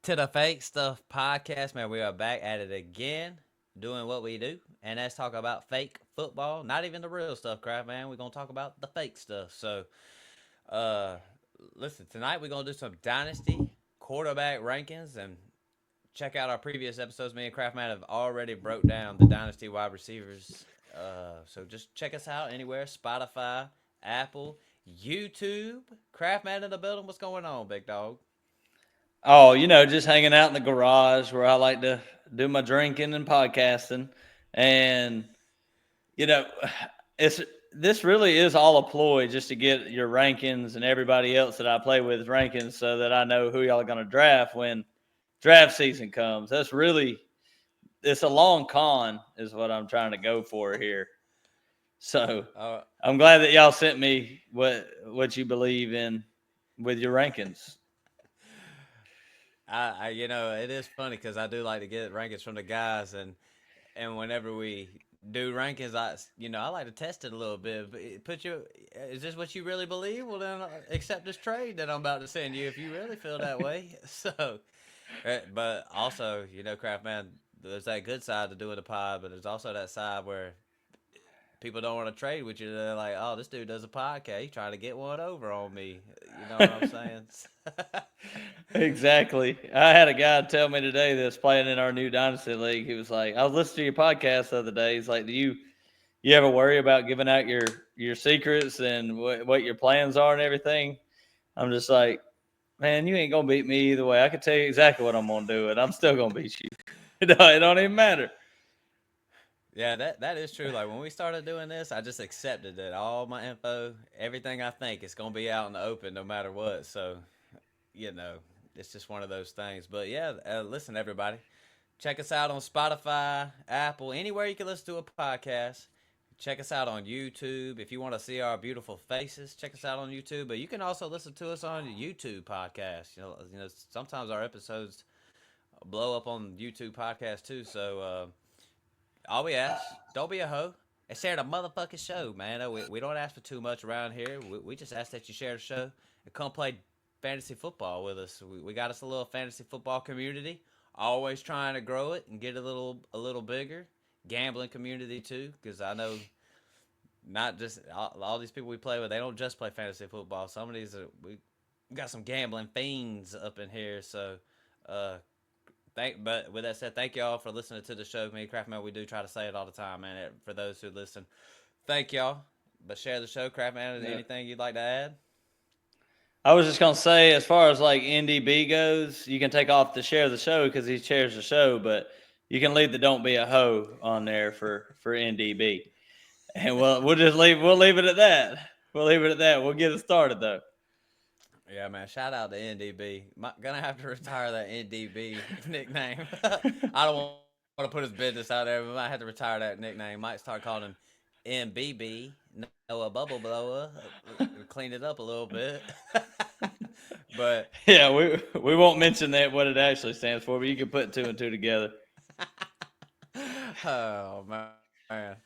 to the Fake Stuff Podcast, man. We are back at it again, doing what we do, and that's talk about fake football. Not even the real stuff, crap, man. We're gonna talk about the fake stuff. So, uh, listen, tonight we're gonna do some dynasty quarterback rankings and check out our previous episodes. Me and Craftman have already broke down the dynasty wide receivers. So just check us out anywhere: Spotify, Apple, YouTube. Craftman in the building. What's going on, big dog? Oh, just hanging out in the garage where I like to do my drinking and podcasting. And, you know, it's this really is all a ploy just to get your rankings and everybody else that I play with rankings so that I know who y'all are going to draft when draft season comes. It's a long con is what I'm trying to go for here. So Uh, I'm glad that y'all sent me what you believe in with your rankings. it is funny because I do like to get rankings from the guys, and whenever we do rankings, I like to test it a little bit. But is this what you really believe? Well, then accept this trade that I'm about to send you if you really feel that way. So, but also, Craft Man, there's that good side to doing the pod, but there's also that side where people don't want to trade with you. They're like, "Oh, this dude does a podcast. He's trying to get one over on me." You know what I'm saying? Exactly. I had a guy tell me today that's playing in our new dynasty league. He was like, "I was listening to your podcast the other day." He's like, "Do you ever worry about giving out your secrets and what your plans are and everything?" I'm just like, "Man, you ain't gonna beat me either way. I can tell you exactly what I'm gonna do, and I'm still gonna beat you. It don't even matter." Yeah, that is true. Like when we started doing this, I just accepted that all my info, everything I think, is gonna be out in the open no matter what. So, you know, it's just one of those things. But yeah, listen, everybody, check us out on Spotify, Apple, anywhere you can listen to a podcast. Check us out on YouTube if you want to see our beautiful faces. Check us out on YouTube, but you can also listen to us on YouTube podcast. Sometimes our episodes blow up on YouTube podcast too. So. All we ask, don't be a hoe. And share the motherfucking show, man. We don't ask for too much around here. We just ask that you share the show and come play fantasy football with us. We got us a little fantasy football community. Always trying to grow it and get a little bigger. Gambling community too, because I know not just all these people we play with. They don't just play fantasy football. Some of these we got some gambling fiends up in here. So uh, but with that said, thank y'all for listening to the show. Me and Craftman, we do try to say it all the time, man. For those who listen, thank y'all. But share the show, Craftman. Yeah. Anything you'd like to add? I was just gonna say, as far as like NDB goes, you can take off the share the show because he shares the show, but you can leave the "Don't be a hoe" on there for NDB, and we'll leave it at that. We'll leave it at that. We'll get it started though. Yeah, man. Shout out to NDB. Gonna have to retire that NDB nickname. I don't want to put his business out there, but might have to retire that nickname. Might start calling him MBB, Noah Bubble Blower. Clean it up a little bit. But Yeah, we won't mention that what it actually stands for, but you can put two and two together. oh man.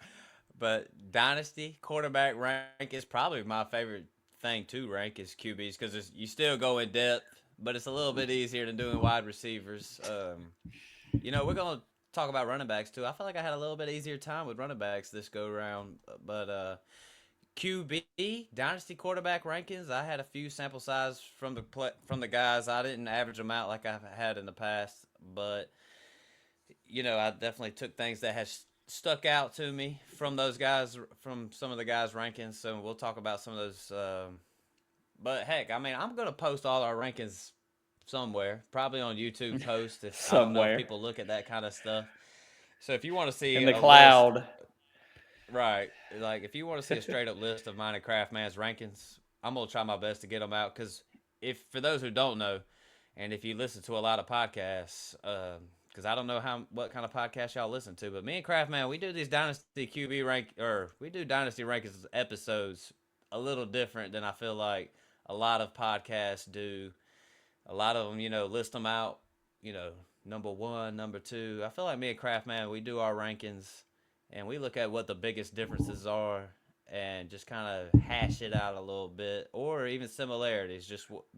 But dynasty quarterback rank is probably my favorite thing to rank is QBs because you still go in depth, but it's a little bit easier than doing wide receivers. We're gonna talk about running backs too. I feel like I had a little bit easier time with running backs this go round, but QB dynasty quarterback rankings. I had a few sample size from the guys. I didn't average them out like I've had in the past, but I definitely took things that had stuck out to me from those guys, from some of the guys' rankings. So we'll talk about some of those. But heck, I mean, I'm gonna post all our rankings somewhere, probably on YouTube post. If I don't know if Somewhere people look at that kind of stuff. So if you want to in see the a list, cloud. right? Like if you want to see a straight up list of mine and Craftman's rankings, I'm gonna try my best to get them out. Because if for those who don't know, and if you listen to a lot of podcasts, because I don't know what kind of podcast y'all listen to, but me and Craftman, we do these Dynasty QB we do Dynasty Rankings episodes a little different than I feel like a lot of podcasts do. A lot of them, list them out, you know, number one, number two. I feel like me and Craftman, we do our rankings and we look at what the biggest differences are and just kind of hash it out a little bit, or even similarities,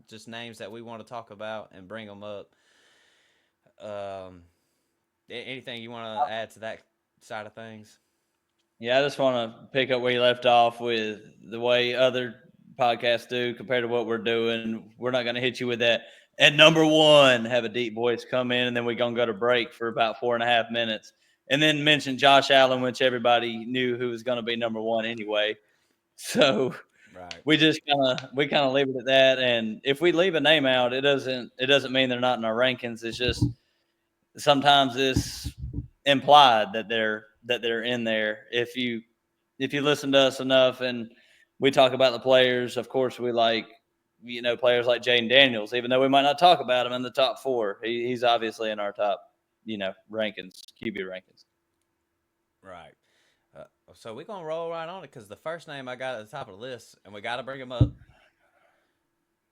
just names that we want to talk about and bring them up. Um, anything you want to add to that side of things? Yeah, I just want to pick up where you left off with the way other podcasts do compared to what we're doing. We're not going to hit you with that. At number one, have a deep voice come in, and then we're going to go to break for about 4.5 minutes, and then mention Josh Allen, which everybody knew who was going to be number one anyway. So Right. we kind of leave it at that. And if we leave a name out, it doesn't mean they're not in our rankings. It's just sometimes it's implied that they're in there. If you listen to us enough and we talk about the players, of course we like players like Jaden Daniels, even though we might not talk about him in the top four. He's obviously in our top rankings, QB rankings. Right. So we're gonna roll right on it because the first name I got at the top of the list, and we got to bring him up.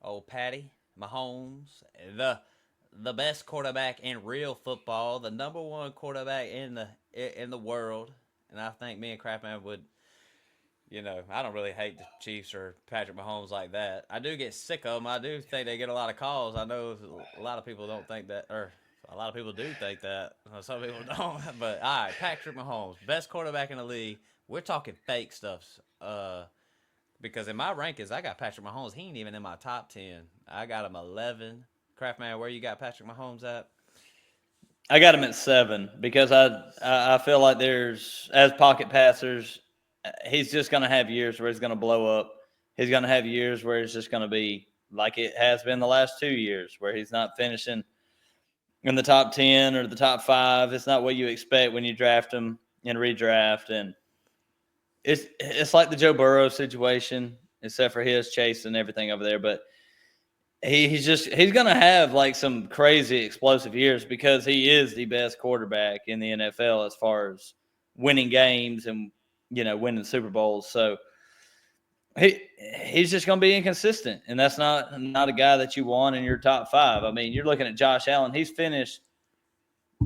Old Patty Mahomes, the best quarterback in real football, the number one quarterback in the world, and I think me and Craftman would. I don't really hate the Chiefs or Patrick Mahomes like that. I do get sick of them. I do think they get a lot of calls. I know a lot of people don't think that, or a lot of people do think that. Some people don't. But all right, Patrick Mahomes, best quarterback in the league. We're talking fake stuff. Because in my rankings, I got Patrick Mahomes. He ain't even in my top 10. I got him 11. Craftman, where you got Patrick Mahomes at? I got him at 7 because I feel like there's, as pocket passers, he's just going to have years where he's going to blow up. He's going to have years where it's just going to be like it has been the last 2 years, where he's not finishing in the top 10 or the top 5. It's not what you expect when you draft him and redraft. And it's like the Joe Burrow situation, except for his chase and everything over there. But he's gonna have like some crazy explosive years because he is the best quarterback in the NFL as far as winning games and winning Super Bowls. So he's just gonna be inconsistent, and that's not a guy that you want in your top 5. I mean, you're looking at Josh Allen.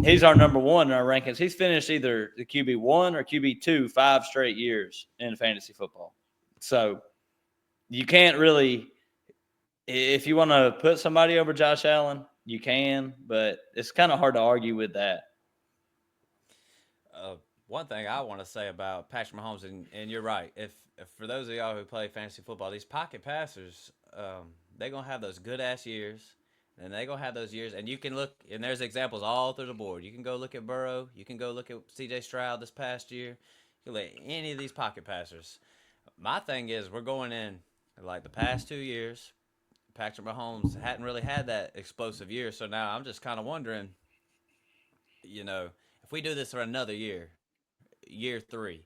He's our number one in our rankings. He's finished either the QB1 or QB2 5 straight years in fantasy football. So you can't really, if you want to put somebody over Josh Allen, you can, but it's kind of hard to argue with that. Uh, One thing I want to say about Patrick Mahomes, and you're right. If for those of y'all who play fantasy football, these pocket passers, they're gonna have those good ass years, and they're gonna have those years. And you can look, and there's examples all through the board. You can go look at Burrow. You can go look at C.J. Stroud this past year. You can look at any of these pocket passers. My thing is, we're going in like the past 2 years. Patrick Mahomes hadn't really had that explosive year, so now I'm just kind of wondering, you know, if we do this for another year, year 3,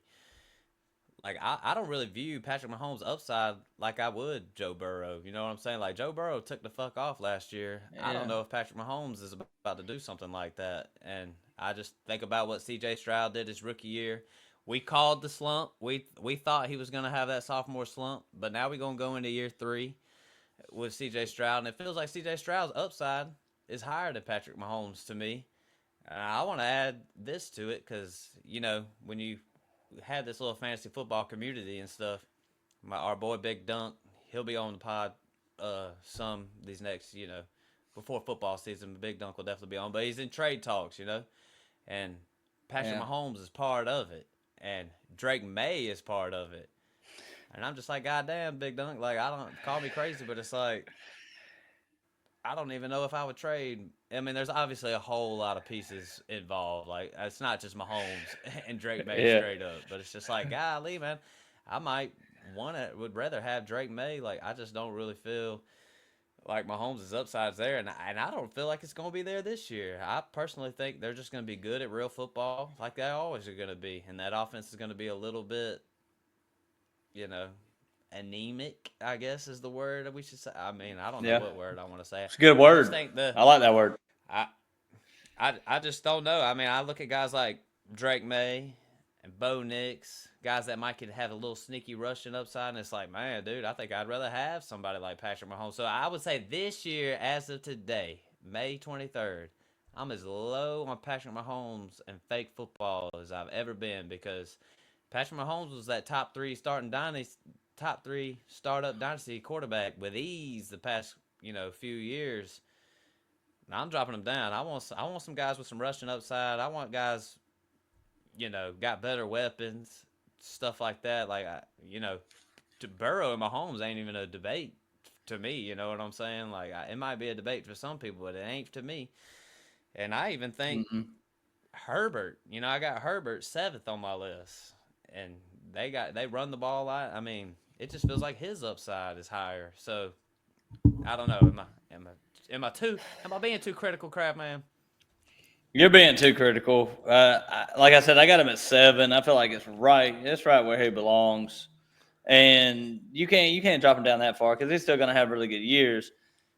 like I don't really view Patrick Mahomes' upside like I would Joe Burrow. You know what I'm saying? Like Joe Burrow took the fuck off last year. I don't Yeah. know if Patrick Mahomes is about to do something like that. And I just think about what C.J. Stroud did his rookie year. We called the slump. We thought he was gonna have that sophomore slump, but now we're gonna go into year 3 with C.J. Stroud, and it feels like C.J. Stroud's upside is higher than Patrick Mahomes to me. I want to add this to it because when you had this little fantasy football community and stuff, our boy Big Dunk, he'll be on the pod some these next before football season. Big Dunk will definitely be on, but he's in trade talks, and Patrick Yeah. Mahomes is part of it, and Drake May is part of it. And I'm just like, God damn, Big Dunk. Like, I don't call me crazy, but it's like I don't even know if I would trade. I mean, there's obviously a whole lot of pieces involved. Like, it's not just Mahomes and Drake May Yeah. straight up, but it's just like, golly, man, I might would rather have Drake May. Like, I just don't really feel like Mahomes' upside's there, and I don't feel like it's going to be there this year. I personally think they're just going to be good at real football, like they always are going to be, and that offense is going to be a little bit, you know, anemic, I guess is the word that we should say. I mean, I don't know Yeah. what word I want to say. It's a good I just word. think I like that word. I I just don't know. I mean, I look at guys like Drake May and Bo Nix, guys that might could have a little sneaky rushing upside, and it's like, man, dude, I think I'd rather have somebody like Patrick Mahomes. So I would say this year, as of today, May 23rd, I'm as low on Patrick Mahomes and fake football as I've ever been because Patrick Mahomes was that top three startup dynasty quarterback with ease the past few years. Now I'm dropping them down. I want some guys with some rushing upside. I want guys, got better weapons, stuff like that. Like to Burrow and Mahomes ain't even a debate to me. You know what I'm saying? Like it might be a debate for some people, but it ain't to me. And I even think Mm-hmm. Herbert. I got Herbert seventh on my list, and they run the ball a lot. I mean, it just feels like his upside is higher. So I don't know. Am I being too critical, Crab Man? You're being too critical. Like I said, I got him at 7. I feel like it's right. It's right where he belongs, and you can't drop him down that far because he's still going to have really good years.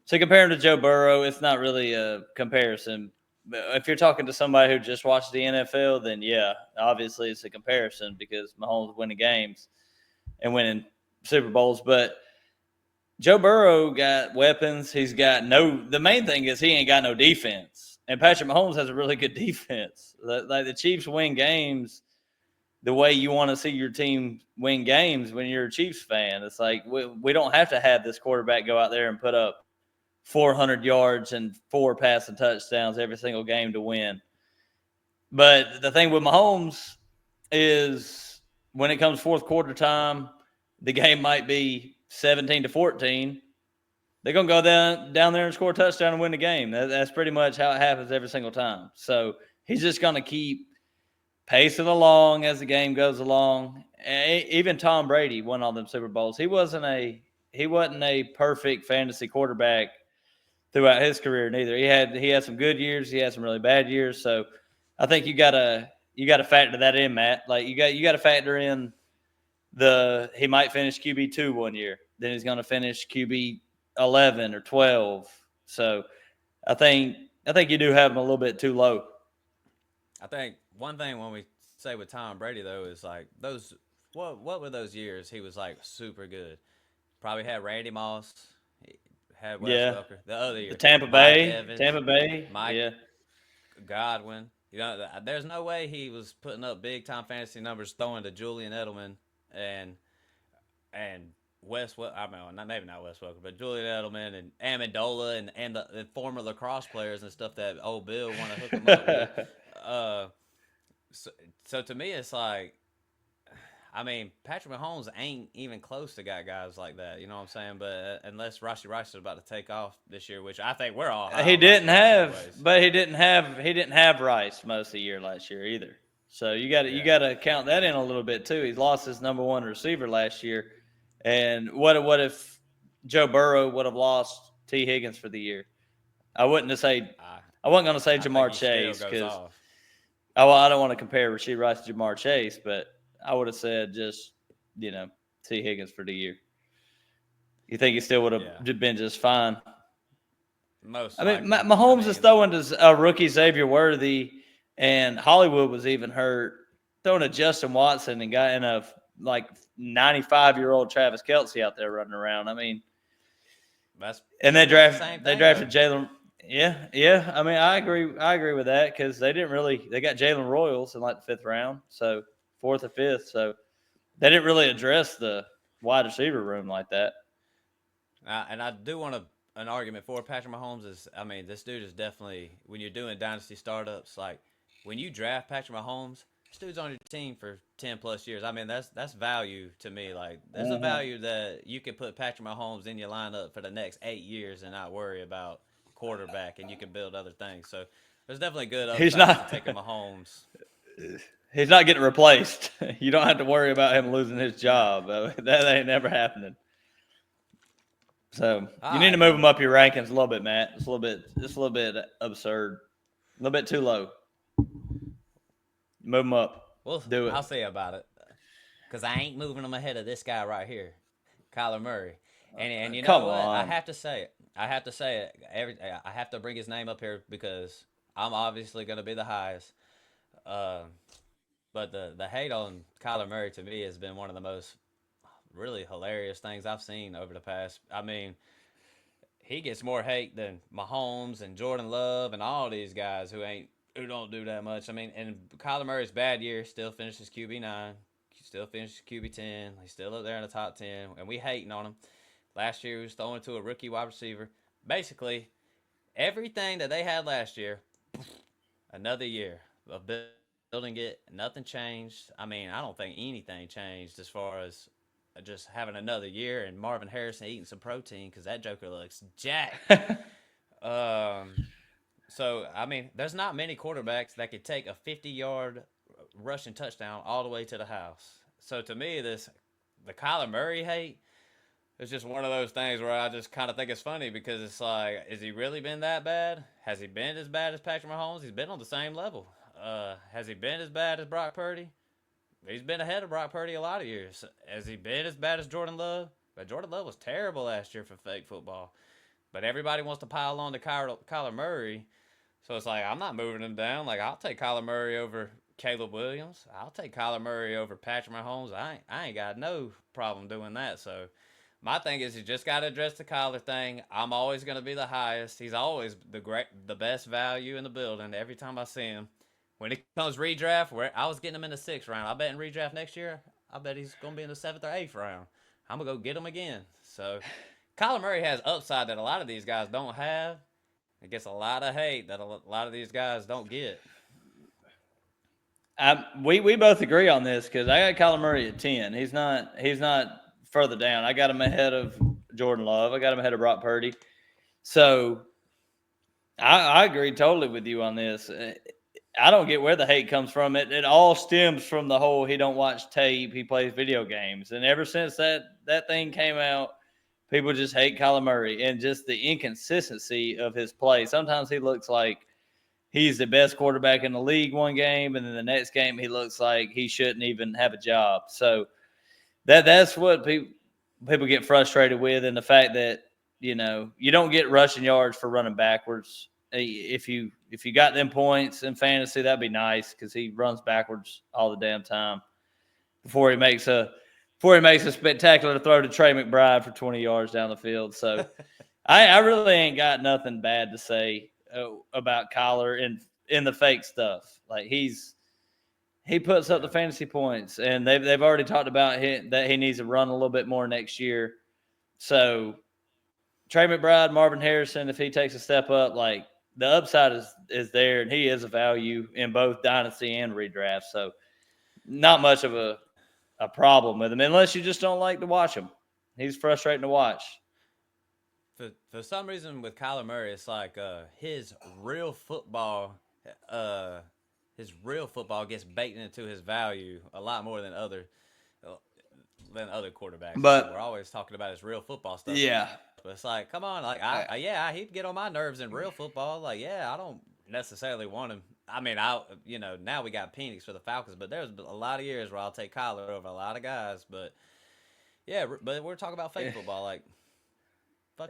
So compare him to Joe Burrow, it's not really a comparison. But if you're talking to somebody who just watched the NFL, then yeah, obviously it's a comparison because Mahomes winning games and winning Super Bowls. But Joe Burrow got weapons. He's got no. The main thing is he ain't got no defense, and Patrick Mahomes has a really good defense. Like the Chiefs win games the way you want to see your team win games when you're a Chiefs fan. It's like we don't have to have this quarterback go out there and put up 400 yards and 4 passing touchdowns every single game to win. But the thing with Mahomes is when it comes fourth quarter time, the game might be 17-14. They're gonna go down there and score a touchdown and win the game. That's pretty much how it happens every single time. So he's just gonna keep pacing along as the game goes along. Even Tom Brady won all them Super Bowls. He wasn't a perfect fantasy quarterback throughout his career neither. He had some good years, he had some really bad years. So I think you gotta factor that in, Matt. Like you gotta factor in he might finish QB2 one year, then he's gonna finish QB 11 or 12. So I think I think you do have him a little bit too low. I think one thing when we say with Tom Brady though is like those what were those years he was like super good. Probably had Randy Moss, he had Wes Yeah. Welker. The other The year, Tampa Mike Bay. Evans, Tampa Bay. Mike Yeah. Godwin. There's no way he was putting up big time fantasy numbers throwing to Julian Edelman and and I mean, maybe not Wes Welker, but Julian Edelman and Amendola and the former lacrosse players and stuff that old Bill want to hook him up with. Uh, so, so to me, it's like, I mean, Patrick Mahomes ain't even close to got guys like that. You know what I'm saying? But unless Rashi Rice is about to take off this year, which I think we're all high He on Rashi didn't Rice have, anyways. but he didn't have Rice most of the year last year either. So you Yeah, got to count that in a little bit too. He's lost his number one receiver last year, and what if Joe Burrow would have lost T Higgins for the year? I wouldn't have say I I wasn't going to say I think Jamar he still Chase goes because off. I don't want to compare Rasheed Rice to Jamar Chase, but I would have said just you know T Higgins for the year. You think he still would Yeah, have been just fine? most I mean, likely. I Mahomes is mean, throwing to a rookie Xavier Worthy, and Hollywood was even hurt throwing to Justin Watson and got in a like 95-year-old Travis Kelsey out there running around. I mean, that's and they pretty much the draft same they thing though. drafted Jalen. Yeah, yeah. I mean, I agree with that because they got Jalen Royals in like the fifth round, so fourth or fifth, so they didn't really address the wide receiver room like that. And I do want an argument for Patrick Mahomes is, I mean, this dude is definitely, when you're doing dynasty startups, like when you draft Patrick Mahomes, this dude's on your team for 10 plus years. I mean, that's value to me. Like there's a Mm-hmm. value that you can put Patrick Mahomes in your lineup for the next 8 years and not worry about quarterback, and you can build other things. So there's definitely good He's upsides to not. taking Mahomes. He's not getting replaced. You don't have to worry about him losing his No. job. That ain't never happening. So All you need to right, move then. him up your rankings a little bit, Matt. It's a little bit absurd, a little bit too low. Move him up. Well, Do it. I'll say about it. Because I ain't moving him ahead of this guy right here, Kyler Murray. And you Come know what? I on. have to say it. I have to say it. I have to bring his name up here because I'm obviously going to be the highest. Uh, but the hate on Kyler Murray to me has been one of the most really hilarious things I've seen over the past. I mean, he gets more hate than Mahomes and Jordan Love and all these guys who don't do that much. I mean, and Kyler Murray's bad year still finishes QB9, still finishes QB10. He's still up there in the top 10, and we hating on him. Last year he was throwing to a rookie wide receiver. Basically, everything that they had last year, another year of building it, nothing changed. I mean, I don't think anything changed as far as just having another year and Marvin Harrison eating some protein because that Joker looks jacked. Um, so I mean, there's not many quarterbacks that could take a 50-yard rushing touchdown all the way to the house. So to me, this the Kyler Murray hate it's just one of those things where I just kind of think it's funny because it's like, is he really been that bad? Has he been as bad as Patrick Mahomes? He's been on the same level. Has he been as bad as Brock Purdy? He's been ahead of Brock Purdy a lot of years. Has he been as bad as Jordan Love? But Jordan Love was terrible last year for fake football. But everybody wants to pile on to Kyler Murray. So it's like, I'm not moving him down. Like, I'll take Kyler Murray over Caleb Williams. I'll take Kyler Murray over Patrick Mahomes. I ain't got no problem doing that. So my thing is, you just got to address the Kyler thing. I'm always going to be the highest. He's always the best value in the building every time I see him. When it comes redraft, where I was getting him in the 6th round, I bet in redraft next year, I bet he's going to be in the 7th or 8th round. I'm going to go get him again. So Kyler Murray has upside that a lot of these guys don't have. It gets a lot of hate that a lot of these guys don't get. We both agree on this because I got Kyler Murray at 10. He's not further down. I got him ahead of Jordan Love. I got him ahead of Brock Purdy. So I agree totally with you on this. I don't get where the hate comes from. It all stems from the whole he don't watch tape, he plays video games. And ever since that thing came out, people just hate Kyler Murray and just the inconsistency of his play. Sometimes he looks like he's the best quarterback in the league one game, and then the next game he looks like he shouldn't even have a job. So that's what people get frustrated with, and the fact that you don't get rushing yards for running backwards. If you got them points in fantasy, that'd be nice because he runs backwards all the damn time before he makes a spectacular throw to Trey McBride for 20 yards down the field. So I really ain't got nothing bad to say about Kyler in the fake stuff. Like he puts up the fantasy points, and they've already talked about that he needs to run a little bit more next year. So Trey McBride, Marvin Harrison, if he takes a step up, like the upside is there, and he is a value in both dynasty and redraft. So not much of a problem with him unless you just don't like to watch him. He's frustrating to watch. For some reason with Kyler Murray, it's like his real football gets baked into his value a lot more than other quarterbacks. But we're always talking about his real football stuff. yeah, But it's like, come on, like he'd get on my nerves in real football. Like, yeah, I don't necessarily want him. I mean, now we got Penix for the Falcons, but there's a lot of years where I'll take Kyler over a lot of guys. But yeah, but we're talking about fake football. Like,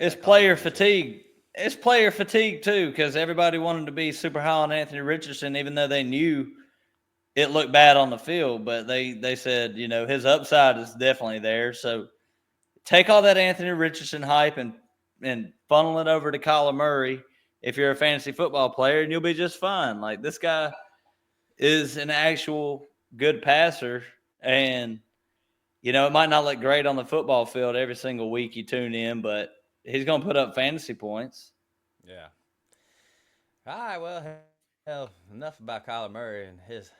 it's player fatigue. It's player fatigue too, because everybody wanted to be super high on Anthony Richardson, even though they knew it looked bad on the field. But they said, his upside is definitely there. So take all that Anthony Richardson hype and funnel it over to Kyler Murray if you're a fantasy football player, and you'll be just fine. Like, this guy is an actual good passer, and it might not look great on the football field every single week you tune in, but he's going to put up fantasy points. Yeah. All right, well, hell, enough about Kyler Murray and his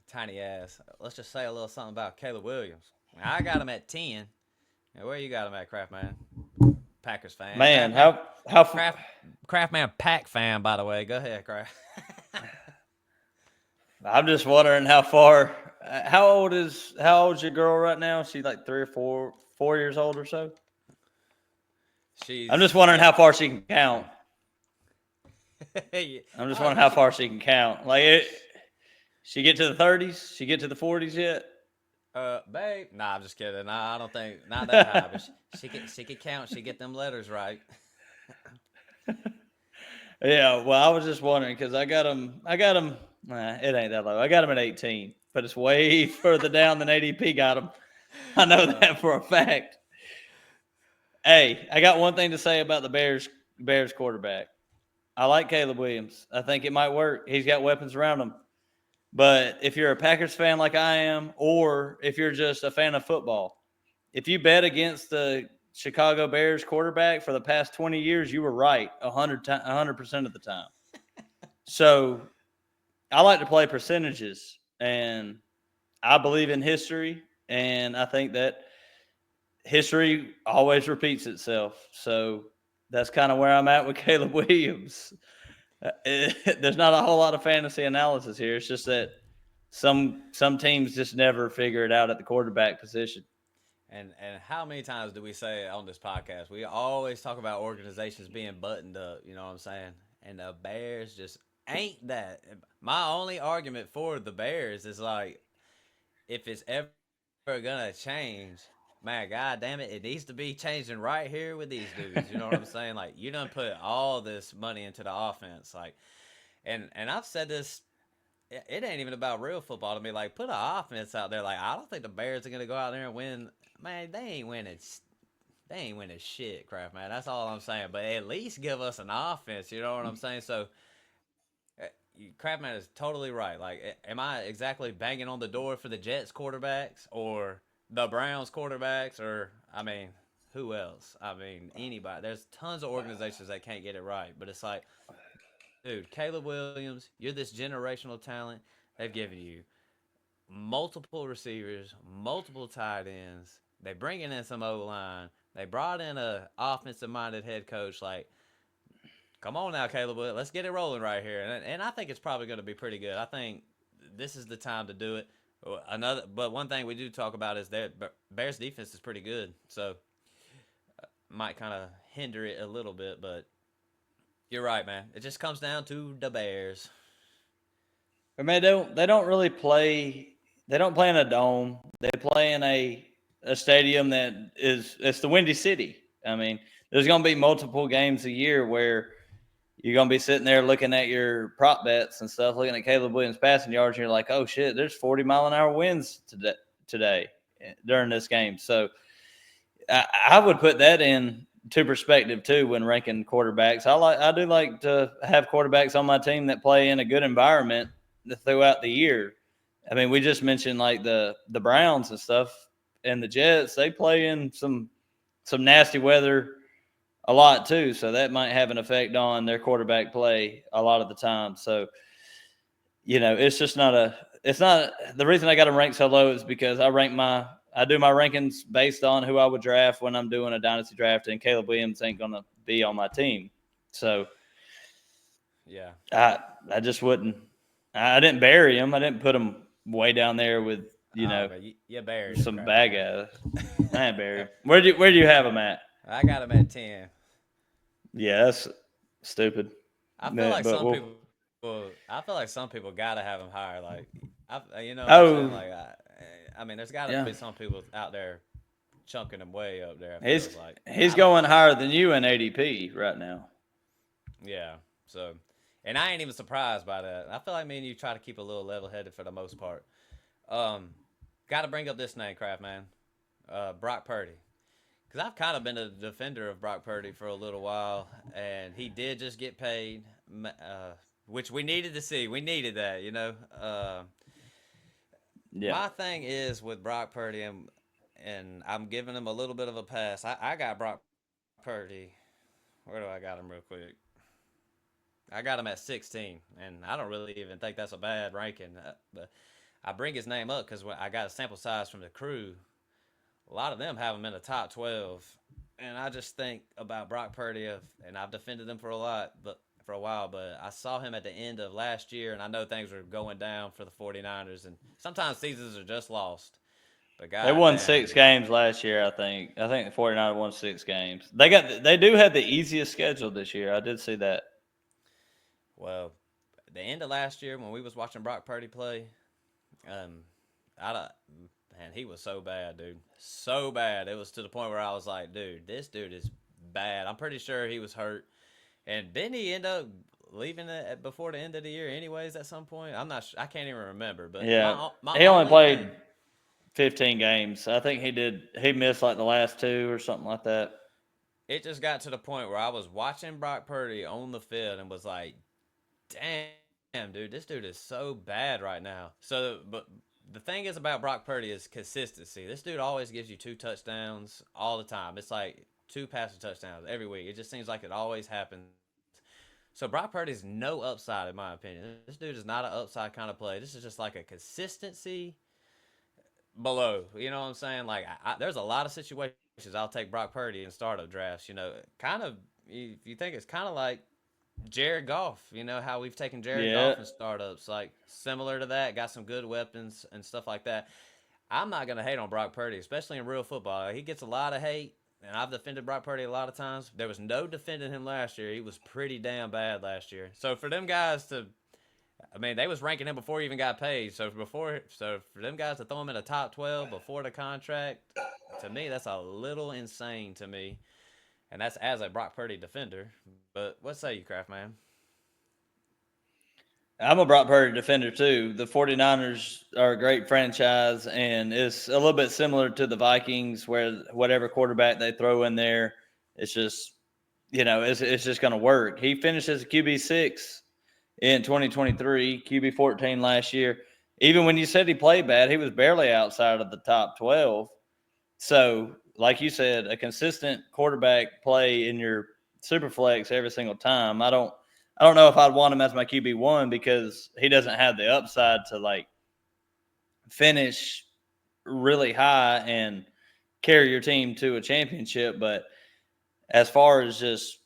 tiny ass. Let's just say a little something about Caleb Williams. I got him at 10. Now, where you got him at, Kraft Man? Packers fan. Man, Kraft Man Pack fan, by the way. Go ahead, Kraft. I'm just wondering how far. How old's your girl right now? She's like 3 or 4 years old or so. I'm just wondering how far she can count. I'm just wondering how far she can count. Like, she get to the 30s? She get to the 40s yet? Babe. Nah, I'm just kidding. Nah, I don't think not that high. But she can count. She get them letters right. Yeah. Well, I was just wondering because I got him. It ain't that low. I got him at 18, but it's way further down than ADP got him. I know that for a fact. Hey, I got one thing to say about the Bears quarterback. I like Caleb Williams. I think it might work. He's got weapons around him. But if you're a Packers fan like I am, or if you're just a fan of football, if you bet against the Chicago Bears quarterback for the past 20 years, you were right 100% of the time. So I like to play percentages, and I believe in history, and I think that history always repeats itself. So that's kind of where I'm at with Caleb Williams. There's not a whole lot of fantasy analysis here. It's just that some teams just never figure it out at the quarterback position. And how many times do we say on this podcast? We always talk about organizations being buttoned up. You know what I'm saying? And the Bears just ain't that. My only argument for the Bears is like, if it's ever gonna change, man, god damn it, it needs to be changing right here with these dudes. You know what I'm saying? Like, you done put all this money into the offense, like, and I've said this. It ain't even about real football to me. Like, put an offense out there. Like, I don't think the Bears are gonna go out there and win. Man, they ain't winning. They ain't winning shit, crap, man. That's all I'm saying. But at least give us an offense. You know what I'm saying? So, Crapman is totally right. Like, am I exactly banging on the door for the Jets quarterbacks or the Browns quarterbacks or who else? I mean, anybody. There's tons of organizations that can't get it right, but it's like, dude, Caleb Williams, you're this generational talent. They've given you multiple receivers, multiple tight ends. They bringing in some O line. They brought in a offensive minded head coach. Like, come on now, Caleb. Let's get it rolling right here. And I think it's probably going to be pretty good. I think this is the time to do it. But one thing we do talk about is that Bears defense is pretty good, so might kind of hinder it a little bit. But you're right, man. It just comes down to the Bears. I mean, they don't really play. They don't play in a dome. They play in a stadium that it's the Windy City. I mean, there's going to be multiple games a year where you're going to be sitting there looking at your prop bets and stuff, looking at Caleb Williams passing yards, and you're like, oh shit, there's 40-mile-an-hour winds today during this game. So I would put that in to perspective too when ranking quarterbacks. I do like to have quarterbacks on my team that play in a good environment throughout the year. I mean, we just mentioned like the Browns and stuff and the Jets. They play in some nasty weather a lot too, so that might have an effect on their quarterback play a lot of the time. So, it's just not a. It's not the reason I got them ranked so low is because I do my rankings based on who I would draft when I'm doing a dynasty draft, and Caleb Williams ain't gonna be on my team. So, Yeah. I just wouldn't. I didn't bury him. I didn't put him way down there with Oh, but you buried him, some crap, bad man. guys. I ain't bury him. Where do you have him at? I got him at 10. Yeah, that's stupid. I feel But like some we'll, people. I feel like some people gotta have him higher. Like, you know what I'm saying? oh Like, there's gotta yeah, be some people out there chunking him way up there. It he's feels like he's I don't. going higher than you in ADP right now. Yeah. So, and I ain't even surprised by that. I feel like me and you try to keep a little level headed for the most part. Um, got to bring up this name, Craft man, Brock Purdy. Because I've kind of been a defender of Brock Purdy for a little while, and he did just get paid, which we needed to see. We needed that, you know. Yeah, My thing is with Brock Purdy, and I'm giving him a little bit of a pass. I got Brock Purdy. Where do I got him real quick? I got him at 16, and I don't really even think that's a bad ranking. But I bring his name up because I got a sample size from the crew. A lot of them have him in the top 12, and I just think about Brock Purdy, and I've defended him for a while, but I saw him at the end of last year, and I know things were going down for the 49ers, and sometimes seasons are just lost. But they won goddamn, 6 games last year. I think the 49ers won 6 games. They do have the easiest schedule this year. I did see that. well, the end of last year when we was watching Brock Purdy play, um, I don't, man, he was so bad, dude, so bad. It was to the point where I was like, dude, this dude is bad. I'm pretty sure he was hurt, and didn't he end up leaving it before the end of the year, anyways? At some point, I'm not. I can't even remember. But Yeah, my he only only played thing, 15 games. I think he did. He missed like the last two or something like that. it just got to the point where I was watching Brock Purdy on the field and was like, damn, dude, this dude is so bad right now. So, but the thing is about Brock Purdy is consistency. This dude always gives you 2 touchdowns all the time. It's like two passing touchdowns every week. It just seems like it always happens. So Brock Purdy's no upside in my opinion. This dude is not an upside kind of play. This is just like a consistency below. You know what I'm saying? Like there's a lot of situations I'll take Brock Purdy in startup drafts. Kind of if you think it's kind of like Jared Goff. How we've taken Jared Yeah. Goff in startups, like similar to that. Got some good weapons and stuff like that. I'm not gonna hate on Brock Purdy, especially in real football. He gets a lot of hate, and I've defended Brock Purdy a lot of times. There was no defending him last year. He was pretty damn bad last year. So for them guys to, I mean, they was ranking him before he even got paid. So for them guys to throw him in the top 12 before the contract, to me that's a little insane to me, and that's as a Brock Purdy defender. But what say you, Kraft man? I'm a Brock Purdy defender too. The 49ers are a great franchise, and it's a little bit similar to the Vikings, where whatever quarterback they throw in there, it's just it's just going to work. He finished as a QB6 in 2023, QB14 last year. Even when you said he played bad, he was barely outside of the top 12. So, like you said, a consistent quarterback play in your super flex every single time. I don't know if I'd want him as my QB1 because he doesn't have the upside to like finish really high and carry your team to a championship. But as far as just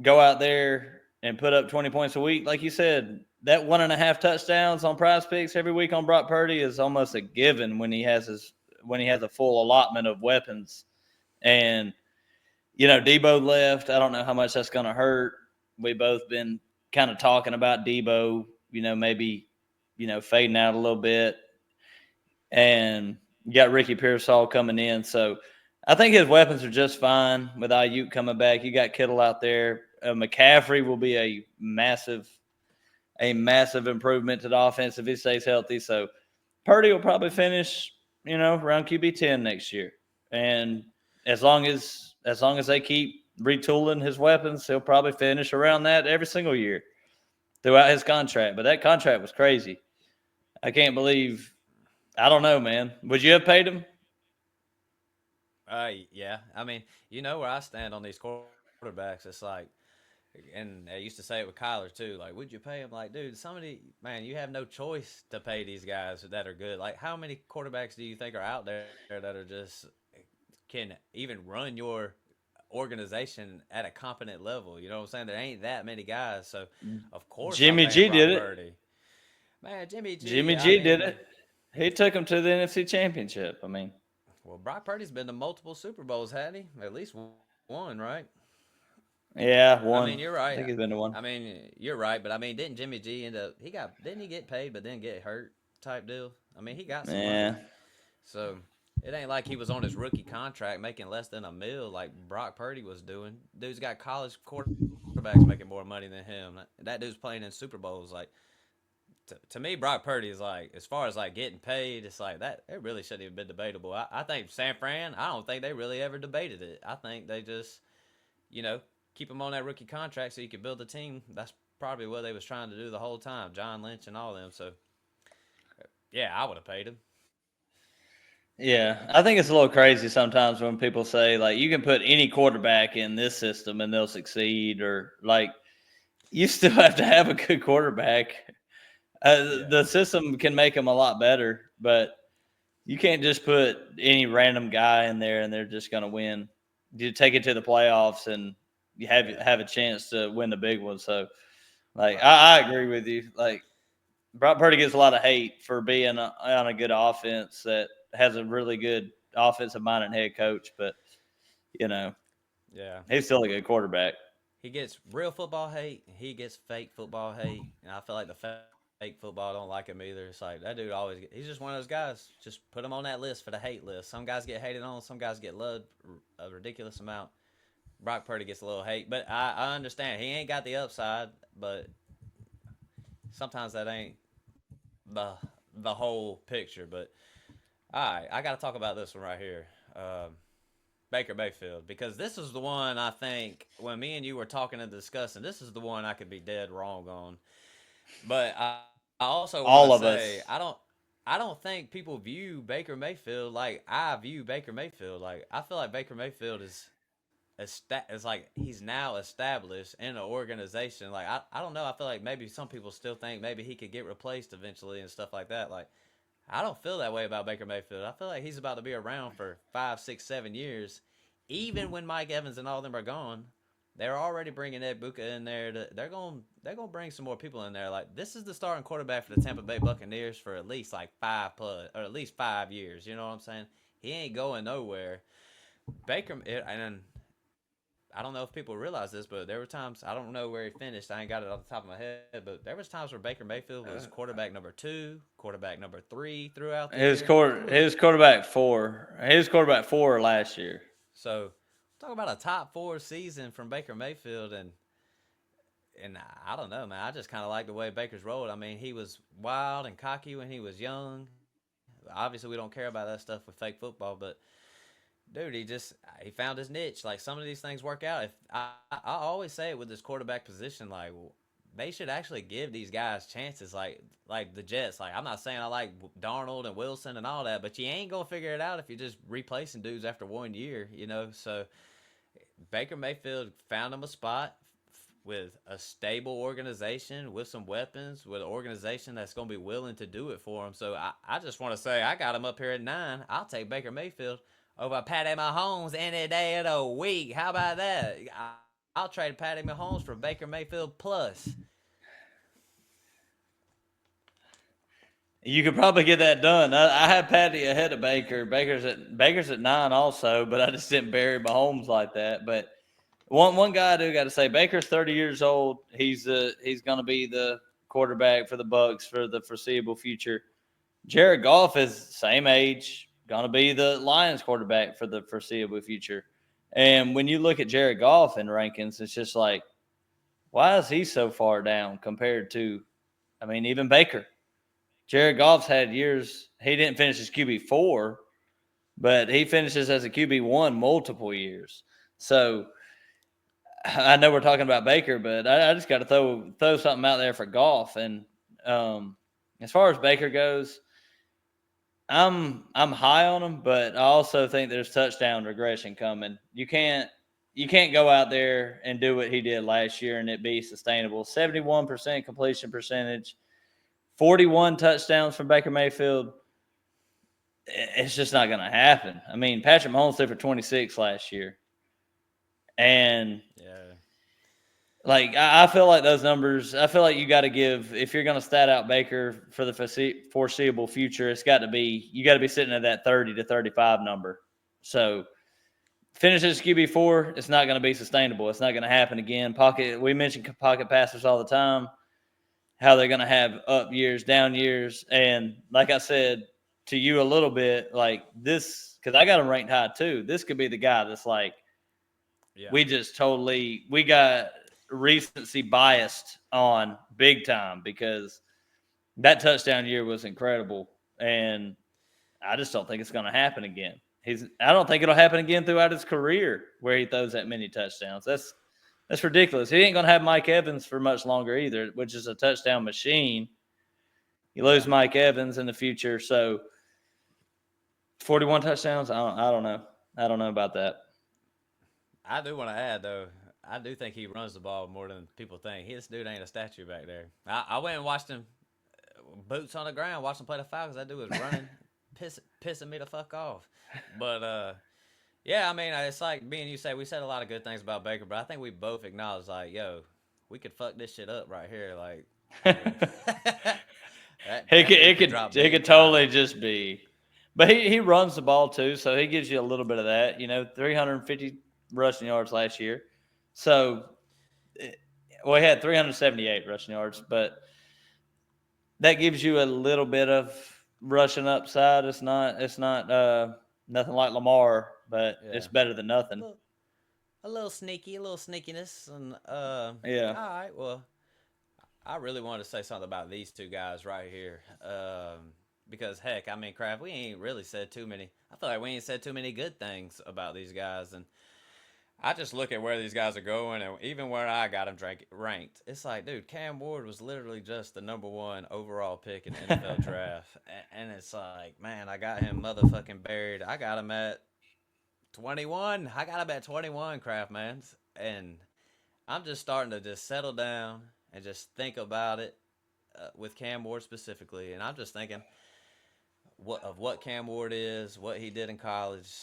go out there and put up 20 points a week, like you said, that 1.5 touchdowns on Prize Picks every week on Brock Purdy is almost a given when he has a full allotment of weapons. And Debo left. I don't know how much that's going to hurt. We both been kind of talking about Debo, maybe fading out a little bit, and you got Ricky Pearsall coming in. So I think his weapons are just fine with Ayuk coming back. You got Kittle out there. McCaffrey will be a massive improvement to the offense if he stays healthy. So Purdy will probably finish, around QB10 next year. And as long as they keep retooling his weapons, he'll probably finish around that every single year throughout his contract. But that contract was crazy. I can't believe. I don't know, man. Would you have paid him? Yeah. I mean, you know where I stand on these quarterbacks. It's like, and I used to say it with Kyler too. Like, would you pay him? Like, dude, somebody, man, you have no choice to pay these guys that are good. Like, how many quarterbacks do you think are out there that are just can even run your organization at a competent level? You know what I'm saying? There ain't that many guys. So, of course, I'm Jimmy paying G did Brock it. Purdy. Man, Jimmy G. Jimmy I G did mean, it. He took him to the NFC Championship. I mean, well, Brock Purdy's been to multiple Super Bowls, hadn't he? At least one, right? yeah, I mean, you're one. right. I think he's been to I one. mean, you're right, but I mean, didn't Jimmy G end up? Didn't he get paid, but then get hurt type deal? I mean, he got some Yeah, money, so it ain't like he was on his rookie contract making less than a mil like Brock Purdy was doing. Dude's got college quarterbacks making more money than him. That dude's playing in Super Bowls. Like to me, Brock Purdy is like, as far as like getting paid, it's like that. It really shouldn't even been debatable. I think San Fran. I don't think they really ever debated it. I think they just you know, keep him on that rookie contract so you could build a team. That's probably what they was trying to do the whole time. John Lynch and all them. So yeah, I would have paid him. yeah. I think it's a little crazy sometimes when people say like you can put any quarterback in this system and they'll succeed, or like you still have to have a good quarterback. Yeah, The system can make them a lot better, but you can't just put any random guy in there and they're just going to win. You take it to the playoffs and you yeah, have a chance to win the big one. So, like, right. I agree with you. Like, Brock Purdy gets a lot of hate for being on a good offense that has a really good offensive minded head coach, but you know Yeah, he's still a good quarterback. he gets real football hate. He gets fake football hate, and I feel like the fake football don't like him either. It's like that dude always. He's just one of those guys. Just put him on that list for the hate list. Some guys get hated on. Some guys get loved a ridiculous amount. Brock Purdy gets a little hate, but I understand he ain't got the upside. But sometimes that ain't the whole picture. But all right, I got to talk about this one right here. Um, Baker Mayfield, because this is the one I think when me and you were talking and discussing, this is the one I could be dead wrong on. But I also want to All of say us. I don't I don't think people view Baker Mayfield like I view Baker Mayfield. Like I feel like Baker Mayfield is like he's now established in an organization. Like I don't know. I feel like maybe some people still think maybe he could get replaced eventually and stuff like that. Like I don't feel that way about Baker Mayfield. I feel like he's about to be around for 5, 6, 7 years. Even when Mike Evans and all them are gone, they're already bringing Ed Buka in there. They're gonna bring some more people in there. Like this is the starting quarterback for the Tampa Bay Buccaneers for at least like 5 plus or at least 5 years. You know what I'm saying? He ain't going nowhere. Baker and I don't know if people realize this, but there were times I don't know where he finished. I ain't got it off the top of my head, but there was times where Baker Mayfield was quarterback number 2, quarterback number 3 throughout the year. His quarterback four. His quarterback four last year. So talk about a top 4 season from Baker Mayfield, and I don't know, man. I just kind of like the way Baker's rolled. I mean, he was wild and cocky when he was young. Obviously, we don't care about that stuff with fake football, but dude, he found his niche. Like some of these things work out. If I always say it with this quarterback position, like they should actually give these guys chances, like the Jets. Like I'm not saying I like Darnold and Wilson and all that, but you ain't gonna figure it out if you're just replacing dudes after 1 year, you know. So Baker Mayfield found him a spot with a stable organization, with some weapons, with an organization that's going to be willing to do it for him. So I just want to say I got him up here at 9. I'll take Baker Mayfield over Patty Mahomes any day of the week. How about that? I'll trade Patty Mahomes for Baker Mayfield plus. You could probably get that done. I had Patty ahead of Baker. Baker's at 9 also, but I just didn't bury Mahomes like that. But one guy I do got to say, Baker's 30 years old. He's going to be the quarterback for the Bucks for the foreseeable future. Jared Goff is same age, going to be the Lions quarterback for the foreseeable future. And when you look at Jared Goff in rankings, it's just like, why is he so far down compared to, I mean, even Baker? Jared Goff's had years. He didn't finish as QB4, but he finishes as a QB1 multiple years. So I know we're talking about Baker, but I just got to throw something out there for Goff. And as far as Baker goes, I'm high on him, but I also think there's touchdown regression coming. You can't go out there and do what he did last year and it be sustainable. 71% completion percentage, 41 touchdowns from Baker Mayfield. It's just not going to happen. I mean, Patrick Mahomes threw for 26 last year. And Yeah. like, I feel like those numbers, I feel like you got to give, if you're going to stat out Baker for the foreseeable future, you got to be sitting at that 30 to 35 number. So finishes QB4, it's not going to be sustainable. It's not going to happen again. We mentioned pocket passers all the time, how they're going to have up years, down years. And like I said to you a little bit, like this, because I got him ranked high too. This could be the guy that's like, Yeah. we got recency biased on big time because that touchdown year was incredible. And I just don't think it's going to happen again. I don't think it'll happen again throughout his career where he throws that many touchdowns. That's ridiculous. He ain't going to have Mike Evans for much longer either, which is a touchdown machine. You lose Yeah. Mike Evans in the future, so 41 touchdowns. I don't know. I don't know about that. I do want to add though. I do think he runs the ball more than people think. This dude ain't a statue back there. I went and watched him, boots on the ground, watched him play the Falcons. That dude was running, pissing me the fuck off. But yeah, I mean, it's like me and you say we said a lot of good things about Baker, but I think we both acknowledge like, yo, we could fuck this shit up right here. Like, I mean, that dude could drop It big could time. totally just be. But he runs the ball too, so he gives you a little bit of that. 350 rushing yards last year. So, well, he had 378 rushing yards, but that gives you a little bit of rushing upside. It's not nothing like Lamar, but Yeah. it's better than nothing. A little sneaky, a little sneakiness, and Yeah. all right. Well, I really wanted to say something about these two guys right here, because heck, I mean, Kraft, we ain't really said too many. I feel like we ain't said too many good things about these guys, and I just look at where these guys are going, and even where I got them ranked, it's like, dude, Cam Ward was literally just the number one overall pick in the NFL draft, and it's like, man, I got him motherfucking buried. I got him at 21. I got him at 21, Craft man, and I'm just starting to just settle down and just think about it with Cam Ward specifically, and I'm just thinking what Cam Ward is, what he did in college,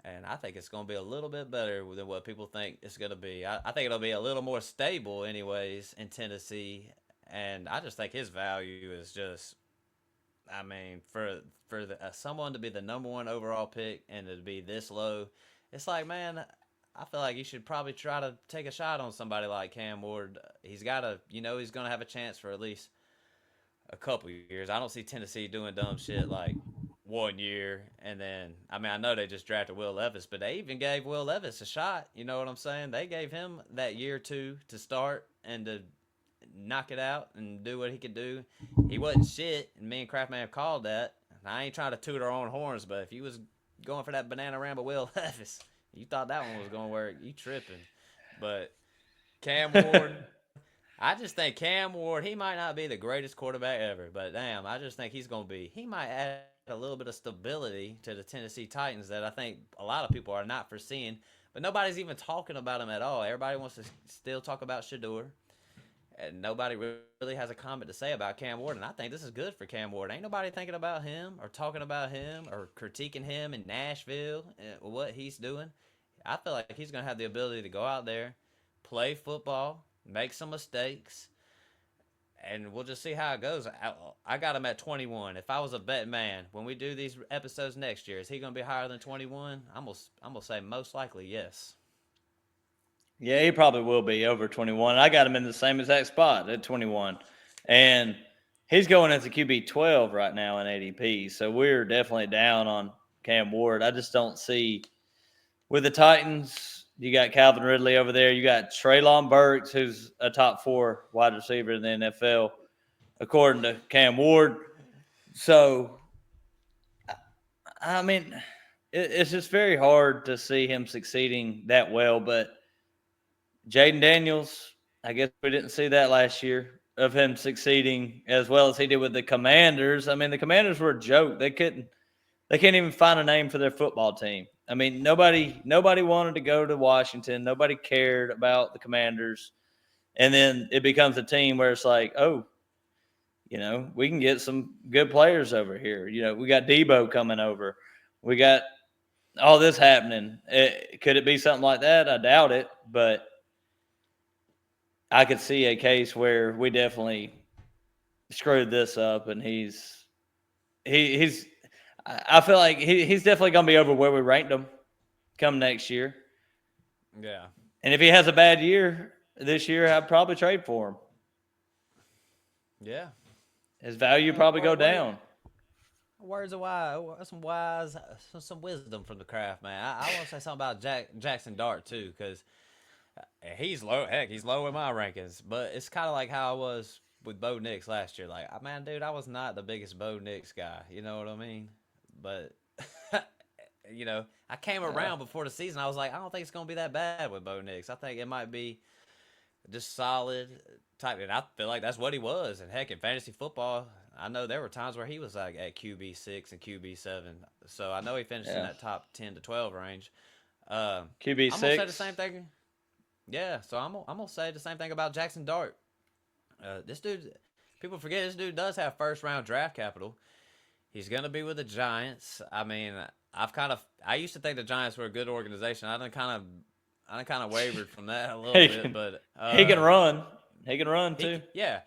and I think it's going to be a little bit better than what people think it's going to be. I think it'll be a little more stable, anyways, in Tennessee, and I just think his value is just. I mean, someone to be the number one overall pick and to be this low, it's like, man, I feel like you should probably try to take a shot on somebody like Cam Ward. He's got to, he's going to have a chance for at least a couple years. I don't see Tennessee doing dumb shit like 1 year and then I mean I know they just drafted Will Levis, but they even gave Will Levis a shot. You know what I'm saying? They gave him that year or two to start and to knock it out and do what he could do. He wasn't shit, and me and Craftman have called that. I ain't trying to toot our own horns, but if you was going for that banana ramble Will Levis, you thought that one was gonna work. You tripping. But Cam Ward, I just think Cam Ward, he might not be the greatest quarterback ever, but damn, I just think he's going to be, he might add a little bit of stability to the Tennessee Titans that I think a lot of people are not foreseeing, but nobody's even talking about him at all. Everybody wants to still talk about Shador, and nobody really has a comment to say about Cam Ward, and I think this is good for Cam Ward. Ain't nobody thinking about him or talking about him or critiquing him in Nashville and what he's doing. I feel like he's going to have the ability to go out there, play football, make some mistakes, and we'll just see how it goes. I got him at 21. If I was a bet man, when we do these episodes next year, is he going to be higher than 21? I'm gonna say most likely yes. Yeah, he probably will be over 21. I got him in the same exact spot at 21. And he's going as a QB 12 right now in ADP. So we're definitely down on Cam Ward. I just don't see with the Titans, you got Calvin Ridley over there. You got Treylon Burks, who's a top 4 wide receiver in the NFL, according to Cam Ward. So, I mean, it's just very hard to see him succeeding that well. But Jaden Daniels, I guess we didn't see that last year of him succeeding as well as he did with the Commanders. I mean, the Commanders were a joke. They can't even find a name for their football team. I mean, nobody wanted to go to Washington. Nobody cared about the Commanders. And then it becomes a team where it's like, oh, we can get some good players over here. We got Debo coming over. We got all this happening. Could it be something like that? I doubt it, but I could see a case where we definitely screwed this up, and he's. I feel like he's definitely going to be over where we ranked him come next year. Yeah. And if he has a bad year this year, I'd probably trade for him. Yeah. His value probably go down. Words of wise, some wisdom from the craft, man. I want to say something about Jackson Dart too, because he's low. Heck, he's low in my rankings. But it's kind of like how I was with Bo Nix last year. Like, man, dude, I was not the biggest Bo Nix guy. You know what I mean? But I came around before the season. I was like, I don't think it's gonna be that bad with Bo Nix. I think it might be just solid type. And I feel like that's what he was. And heck, in fantasy football, I know there were times where he was like at QB 6 and QB 7. So I know he finished in that top 10 to 12 range. QB I'm gonna say the 6. same thing. Yeah, so I'm gonna say the same thing about Jackson Dart. This dude, people forget this dude does have first round draft capital. He's gonna be with the Giants. I mean, I used to think the Giants were a good organization. I kind of wavered from that a little bit, but he can run. He can run too. Yeah,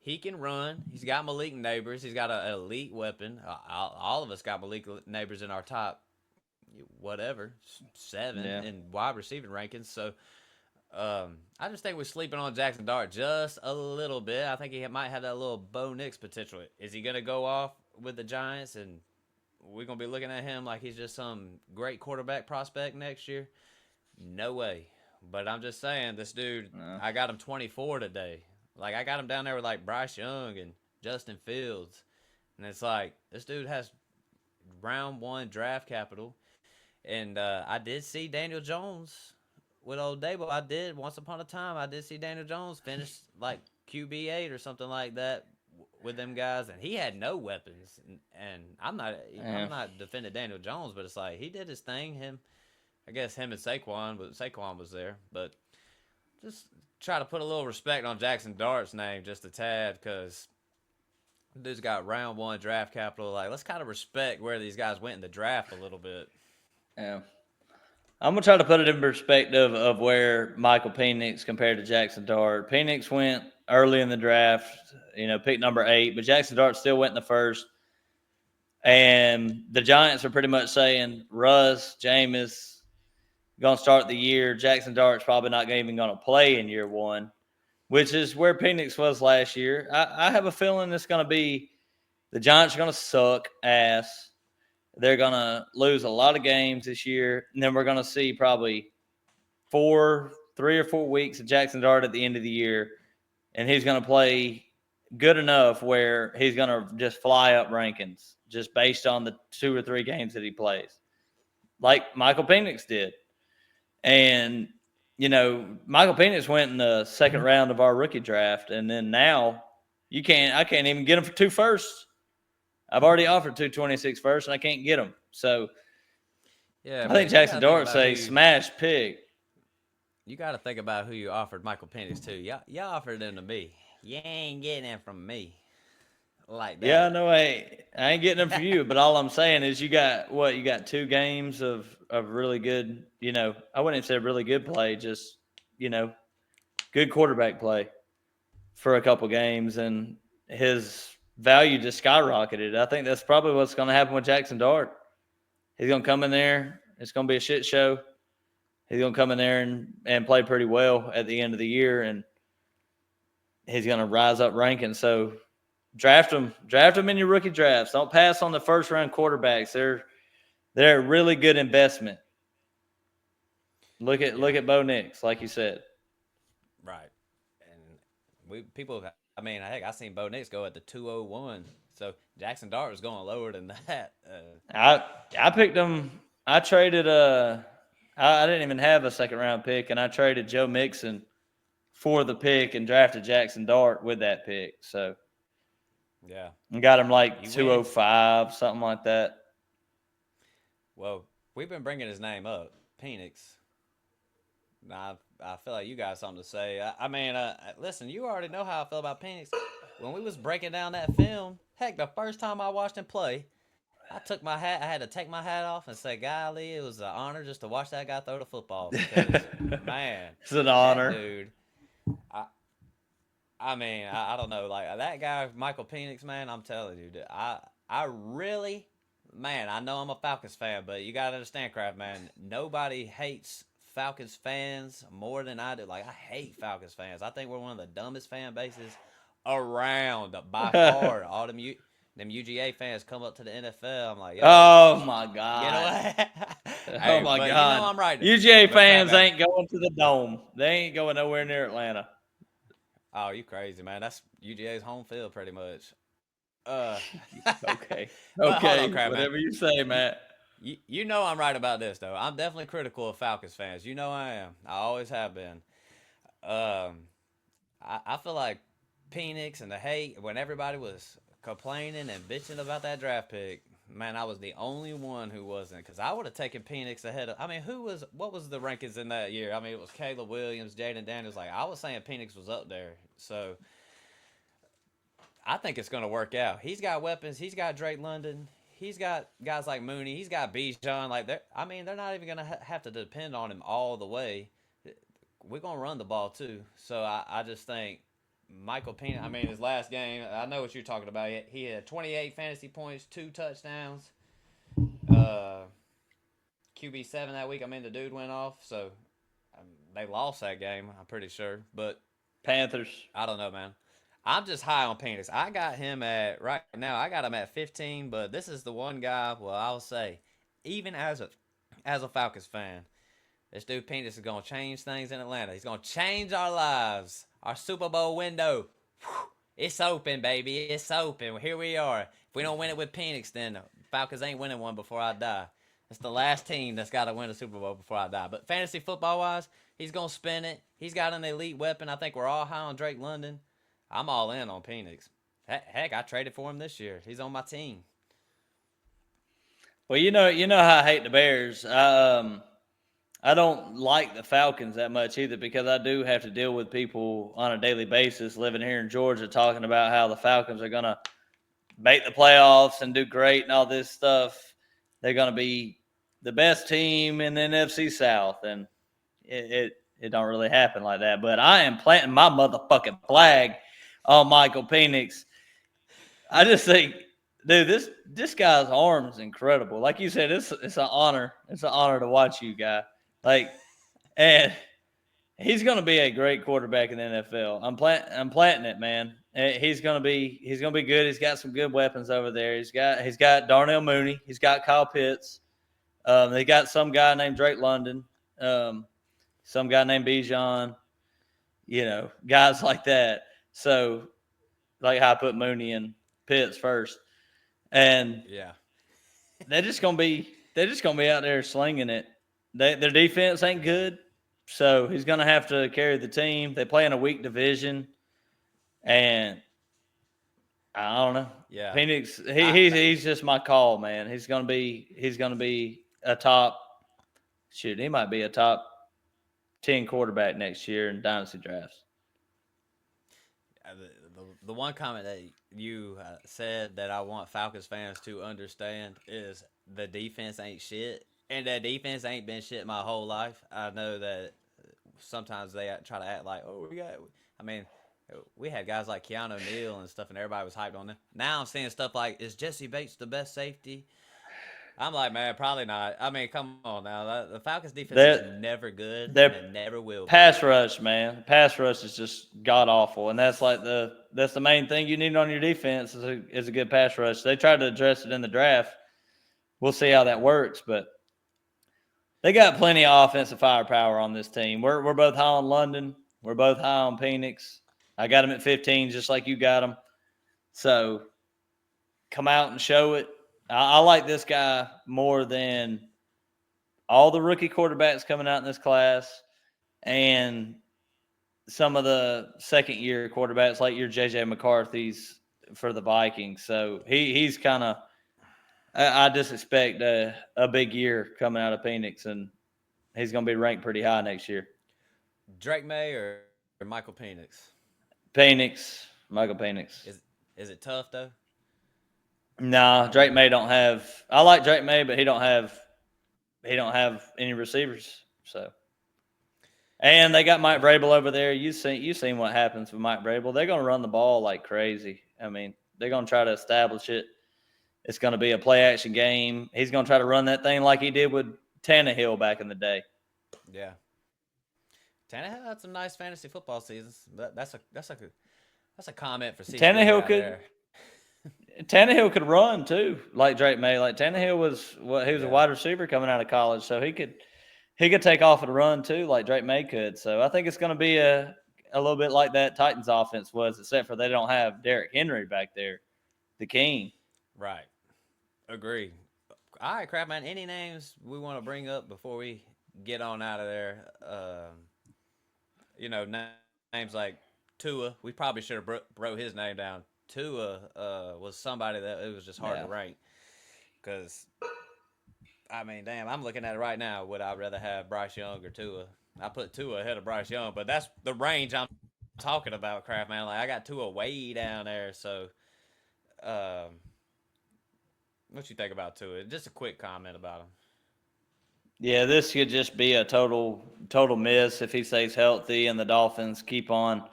he can run. He's got Malik Neighbors. He's got an elite weapon. All of us got Malik Neighbors in our top, whatever, 7 in wide receiving rankings. So I just think we're sleeping on Jackson Dart just a little bit. I think he might have that little Bo Nix potential. Is he gonna go off with the Giants and we're gonna be looking at him like he's just some great quarterback prospect next year? No way. But I'm just saying, this dude, I got him 24 today. Like, I got him down there with like Bryce Young and Justin Fields, and it's like this dude has round 1 draft capital. And I did see Daniel Jones with old Dable, I did once upon a time. I did see Daniel Jones finish like QB8 or something like that with them guys, and he had no weapons. And I'm Yeah. not defending Daniel Jones, but it's like he did his thing. I guess him and Saquon, but Saquon was there. But just try to put a little respect on Jackson Dart's name just a tad, because dude's got round one draft capital. Like, let's kind of respect where these guys went in the draft a little bit. Yeah. I'm gonna try to put it in perspective of where Michael Penix compared to Jackson Dart. Penix went early in the draft, pick number 8, but Jackson Dart still went in the first. And the Giants are pretty much saying Russ, Jameis gonna start the year. Jackson Dart's probably not even gonna play in year one, which is where Penix was last year. I have a feeling it's gonna be the Giants are gonna suck ass. They're going to lose a lot of games this year. And then we're going to see probably 3 or 4 weeks of Jackson Dart at the end of the year. And he's going to play good enough where he's going to just fly up rankings just based on the 2 or 3 games that he plays, like Michael Penix did. And, Michael Penix went in the second round of our rookie draft. And then now I can't even get him for 2 firsts. I've already offered 226 first, and I can't get them. So Yeah, I think but you Jackson got to think Dart about say smash pick. you got to think about who you offered Michael Penix to. Y'all offered him to me. You ain't getting him from me like Yeah, I that. know. I ain't getting them for you, but all I'm saying is you got 2 games of really good. I wouldn't even say really good play, just good quarterback play for a couple games, and his value just skyrocketed. I think that's probably what's going to happen with Jackson Dart. He's going to come in there. It's going to be a shit show. He's going to come in there and play pretty well at the end of the year, and he's going to rise up ranking. So draft him in your rookie drafts. Don't pass on the first round quarterbacks. They're a really good investment. Look Yeah, at Bo Nix, like you said. right. And I mean, heck, I seen Bo Nix go at the 201. So Jackson Dart was going lower than that. I picked him. I traded I didn't even have a second round pick, and I traded Joe Mixon for the pick and drafted Jackson Dart with that pick. So Yeah, and got him like you win. 205, something like that. Well, we've been bringing his name up, Penix. I feel like you got something to say. I mean, listen, you already know how I feel about Penix. When we was breaking down that film, heck, the first time I watched him play, I took my hat. I had to take my hat off and say, "Golly, it was an honor just to watch that guy throw the football." Because man, It's an that honor. dude. I I mean, I don't know, like that guy Michael Penix, man. I'm telling you, I really, man. I know I'm a Falcons fan, but you gotta understand, Kraft, man. Nobody hates Falcons fans more than I do. Like I hate Falcons fans. I think we're one of the dumbest fan bases around by far. All them UGA fans come up to the NFL. I'm like, yo, Oh my you know God. what? Oh Hey, my but you know God. I'm right. UGA But crap, fans man. ain't going to the dome. They ain't going nowhere near Atlanta. Oh, you crazy, man. That's UGA's home field pretty much. Uh, Okay. but hold on, Okay. crap, man. Whatever you say, You, Matt. you know I'm right about this though. I'm definitely critical of Falcons fans. You know I am. I always have been. Um, I feel like Penix and the hate when everybody was complaining and bitching about that draft pick. Man, I was the only one who wasn't, because I would have taken Penix ahead of. I mean, what was the rankings in that year? I mean, it was Caleb Williams, Jaden Daniels. Like I was saying, Penix was up there. So I think it's going to work out. He's got weapons. He's got Drake London. He's got guys like Mooney. He's got Bijan. Like I mean, they're not even going to have to depend on him all the way. We're going to run the ball too. So I just think Michael Pena. I mean, his last game. I know what you're talking about. He had 28 fantasy points, 2 touchdowns. Uh, QB7 that week. I mean, the dude went off. So they lost that game. I'm pretty sure, but Panthers. I don't know, man. I'm just high on Penix. I got him at right now. I got him at 15, but this is the one guy. Well, I'll say, even as a Falcons fan, this dude Penix is gonna change things in Atlanta. He's gonna change our lives. Our Super Bowl window, it's open, baby. It's open. Here we are. If we don't win it with Penix, then Falcons ain't winning one before I die. It's the last team that's got to win a Super Bowl before I die. But fantasy football wise, he's gonna spin it. He's got an elite weapon. I think we're all high on Drake London. I'm all in on Penix. Heck, I traded for him this year. He's on my team. Well, you know how I hate the Bears. I don't like the Falcons that much either because I do have to deal with people on a daily basis living here in Georgia talking about how the Falcons are gonna make the playoffs and do great and all this stuff. They're gonna be the best team in the NFC South, and it don't really happen like that. But I am planting my motherfucking flag on Michael Penix. I just think, dude, this guy's arm is incredible. Like you said, it's an honor. It's an honor to watch you, guy. Like, and he's going to be a great quarterback in the NFL. I'm planting it, man. He's gonna be good. He's got some good weapons over there. He's got Darnell Mooney. He's got Kyle Pitts. They got some guy named Drake London. Some guy named Bijan. Guys like that. So, like how I put Mooney and Pitts first, and Yeah. they're just gonna be out there slinging it. Their defense ain't good, so he's gonna have to carry the team. They play in a weak division, and I don't know. Yeah. Phoenix, I he's just my call, man. He's gonna be a top shoot. He might be a top 10 quarterback next year in dynasty drafts. the one comment that you said that I want Falcons fans to understand is the defense ain't shit, and that defense ain't been shit my whole life. I know that sometimes they try to act like, oh, we got. I mean, we had guys like Keanu Neal and stuff, and everybody was hyped on them. Now I'm seeing stuff like, is Jesse Bates the best safety? I'm like, man, probably not. I mean, come on now. The Falcons defense is Their never good, and their it never will be. pass rush, man. Pass rush is just god awful, and that's the main thing you need on your defense is a good pass rush. They tried to address it in the draft. We'll see how that works, but they got plenty of offensive firepower on this team. We're both high on London. We're both high on Penix. I got him at 15, just like you got him. So come out and show it. I like this guy more than all the rookie quarterbacks coming out in this class and some of the second year quarterbacks like your JJ McCarthy's for the Vikings. So he's kind of I just expect a big year coming out of Phoenix, and he's going to be ranked pretty high next year. Drake May or Michael Penix? Phoenix, Michael Phoenix. Is it tough though? Nah, Drake May don't have. I like Drake May, but he don't have any receivers. So, and they got Mike Vrabel over there. You seen what happens with Mike Vrabel? They're going to run the ball like crazy. I mean, they're going to try to establish it. It's going to be a play action game. He's going to try to run that thing like he did with Tannehill back in the day. Yeah. Tannehill had some nice fantasy football seasons. That's a comment for C3 Tannehill right could there. Tannehill could run too, like Drake May. Like Tannehill he was a Yeah. wide receiver coming out of college, so he could take off and run too, like Drake May could. So I think it's going to be a little bit like that Titans offense was, except for they don't have Derrick Henry back there, the king. Right. Agree. All right, crap, man. Any names we want to bring up before we get on out of there? Names like Tua. We probably should have wrote his name down. Tua was somebody that it was just hard Yeah. to rank because I mean, damn, I'm looking at it right now. Would I rather have Bryce Young or Tua? I put Tua ahead of Bryce Young, but that's the range I'm talking about, crap, man. Like I got Tua way down there, so um, what you think about Tua? Just a quick comment about him. Yeah, this could just be a total miss if he stays healthy and the Dolphins keep on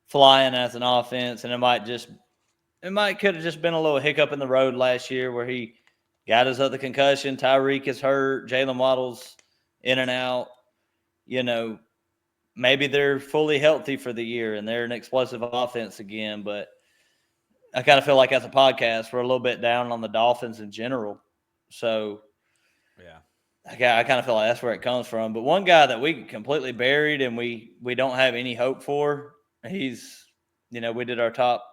flying as an offense, and it might could have just been a little hiccup in the road last year where he got his other concussion. Tyreek is hurt. Jalen Waddle's in and out. You know, maybe they're fully healthy for the year and they're an explosive offense again. But I kind of feel like as a podcast, we're a little bit down on the Dolphins in general. So Yeah. I kind of feel like that's where it comes from. But one guy that we completely buried and we don't have any hope for, we did our top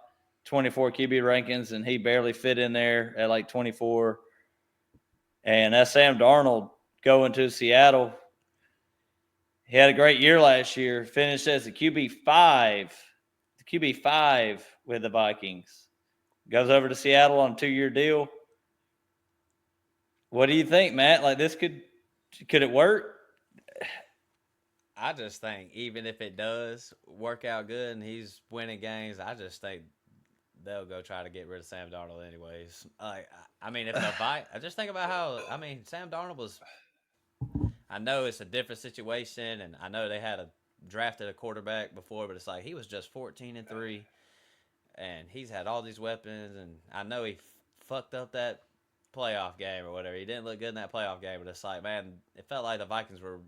24 QB rankings and he barely fit in there at like 24. And that's Sam Darnold going to Seattle. He had a great year last year, finished as the QB5 with the Vikings. Goes over to Seattle on a 2-year deal. What do you think, Matt? Like this could it work? I just think even if it does work out good and he's winning games, I just think they'll go try to get rid of Sam Darnold anyways. Like, I mean, if the I just think about how I mean Sam Darnold was. I know it's a different situation, and I know they had a drafted a quarterback before, but it's like he was just 14-3, and he's had all these weapons, and I know he fucked up that playoff game or whatever. He didn't look good in that playoff game, but it's like, man, it felt like the Vikings were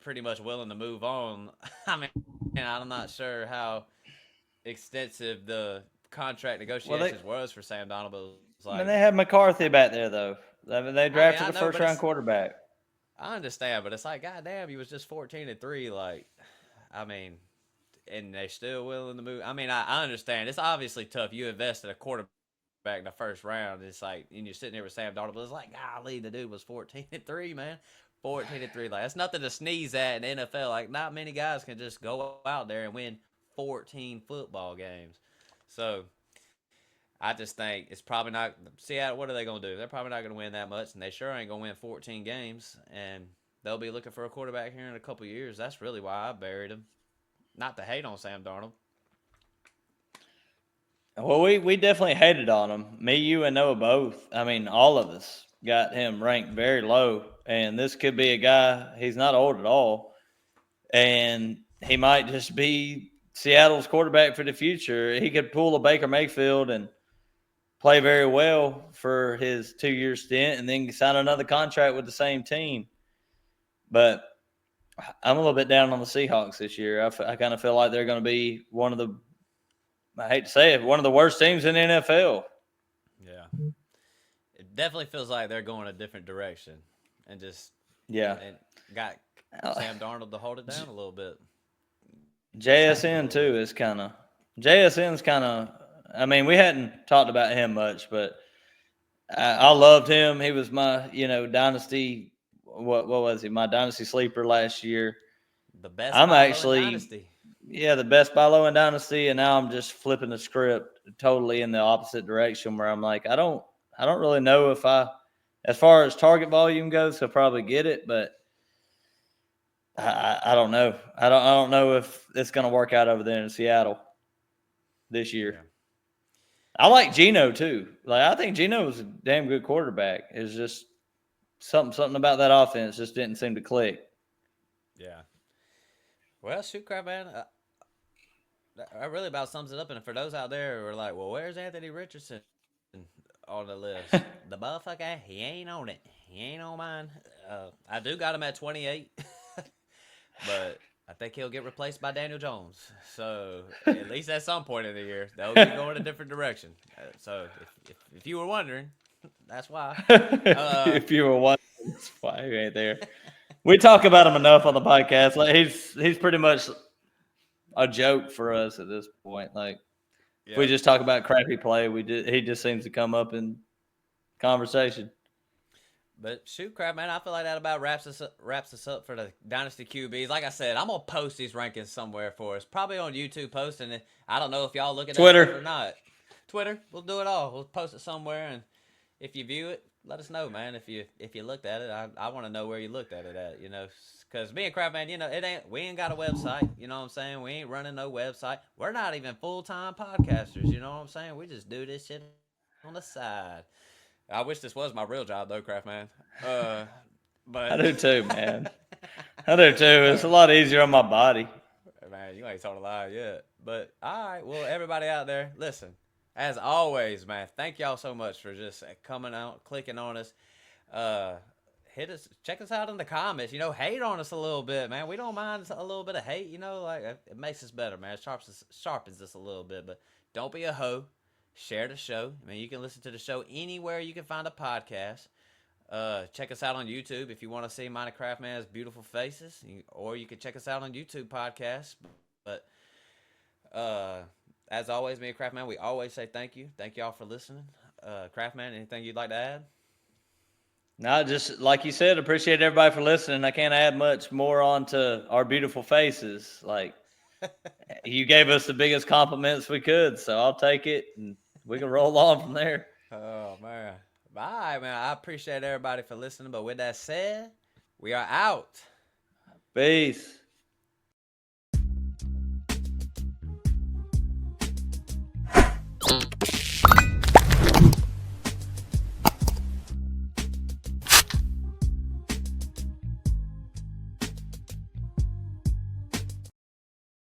pretty much willing to move on. I mean, I'm not sure how extensive the contract Well, negotiations was for Sam Donald, but it was like, they had McCarthy back there though. I mean, they I mean, drafted I a know, first but round it's quarterback. I understand, but it's like, goddamn, he was just 14-3. Like, I mean, and they still willing to move. I mean, I understand. It's obviously tough. You invested a quarterback in the first round. It's like, and you're sitting there with Sam Darnold, but it's like, golly, the dude was 14-3, man. 14-3. Like, that's nothing to sneeze at in the NFL. Like, not many guys can just go out there and win 14 football games. So, I just think it's probably not Seattle. What are they going to do? They're probably not going to win that much, and they sure ain't going to win 14 games. And they'll be looking for a quarterback here in a couple years. That's really why I buried him. Not to hate on Sam Darnold. Well, we definitely hated on him. Me, you, and Noah both. I mean, all of us got him ranked very low. And this could be a guy, he's not old at all. And he might just be Seattle's quarterback for the future. He could pull a Baker Mayfield and play very well for his 2-year stint and then sign another contract with the same team. But I'm a little bit down on the Seahawks this year. I kind of feel like they're going to be one of the, I hate to say it, one of the worst teams in the NFL. Yeah. It definitely feels like they're going a different direction and just Yeah. and got Sam Darnold to hold it down a little bit. JSN too is kind of JSN's kind of. I mean, we hadn't talked about him much, but I loved him. He was my dynasty. What was he? My dynasty sleeper last year. The best I'm buy low in actually Dynasty. the best buy low in dynasty, and now I'm just flipping the script totally in the opposite direction where I'm like I don't really know if as far as target volume goes, he'll probably get it, but I don't know. I don't know if it's going to work out over there in Seattle this year. Yeah. I like Geno too. Like I think Geno was a damn good quarterback. It's just something about that offense just didn't seem to click. Yeah. Well, shoot, crap, man. That really about sums it up. And for those out there who are like, well, where's Anthony Richardson on the list? The motherfucker, he ain't on it. He ain't on mine. I do got him at 28, but I think he'll get replaced by Daniel Jones. So at least at some point in the year, they'll be going a different direction. So if you were wondering, that's why. If you were wondering, that's why he ain't there. We talk about him enough on the podcast. Like he's pretty much a joke for us at this point. Like if we Yep. just talk about crappy play, he just seems to come up in conversation. But shoot, crap, man! I feel like that about wraps us up for the Dynasty QBs. Like I said, I'm gonna post these rankings somewhere for us, probably on YouTube. Posting it. I don't know if y'all look at that stuff or Twitter. not. Twitter, we'll do it all. We'll post it somewhere, and if you view it, let us know, man. If you looked at it, I want to know where you looked at it at. Because me and Crap Man, we ain't got a website. You know what I'm saying? We ain't running no website. We're not even full time podcasters. You know what I'm saying? We just do this shit on the side. I wish this was my real job though, Craft Man. I But do too, man. I do too. It's a lot easier on my body. man, you ain't told a lie yet. But all right, well, everybody out there, listen. As always, man, thank y'all so much for just coming out, clicking on us. Uh, Hit us, check us out in the comments. Hate on us a little bit, man. We don't mind a little bit of hate. Like it makes us better, man. It sharpens us a little bit. But don't be a hoe. Share the show. I mean, you can listen to the show anywhere you can find a podcast. Check us out on YouTube if you want to see mine and Craft Man's beautiful faces, or you can check us out on YouTube podcast. But as always, me and Craft Man, we always say thank you. Thank y'all for listening. Craft Man, anything you'd like to add? No, just like you said, appreciate everybody for listening. I can't add much more onto our beautiful faces. Like, you gave us the biggest compliments we could, so I'll take it and we can roll on from there. Oh man. All right, man. I appreciate everybody for listening. But with that said, we are out. Peace.